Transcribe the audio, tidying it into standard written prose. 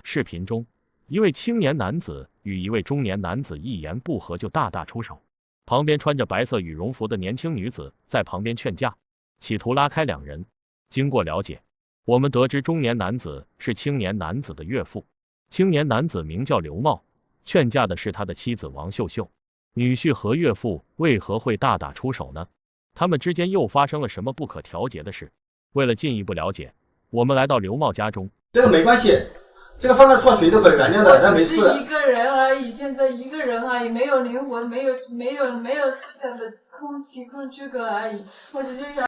视频中，一位青年男子与一位中年男子一言不合就大打出手，旁边穿着白色羽绒服的年轻女子在旁边劝架，企图拉开两人。经过了解，我们得知中年男子是青年男子的岳父，青年男子名叫刘茂，劝架的是他的妻子王秀秀。女婿和岳父为何会大打出手呢？他们之间又发生了什么不可调节的事？为了进一步了解，我们来到刘茂家中。这个没关系，这个犯了错谁都可以原谅的，那没事。一个人而已，现在一个人而已，没有灵魂，没有思想的空虚感而已，我只是想。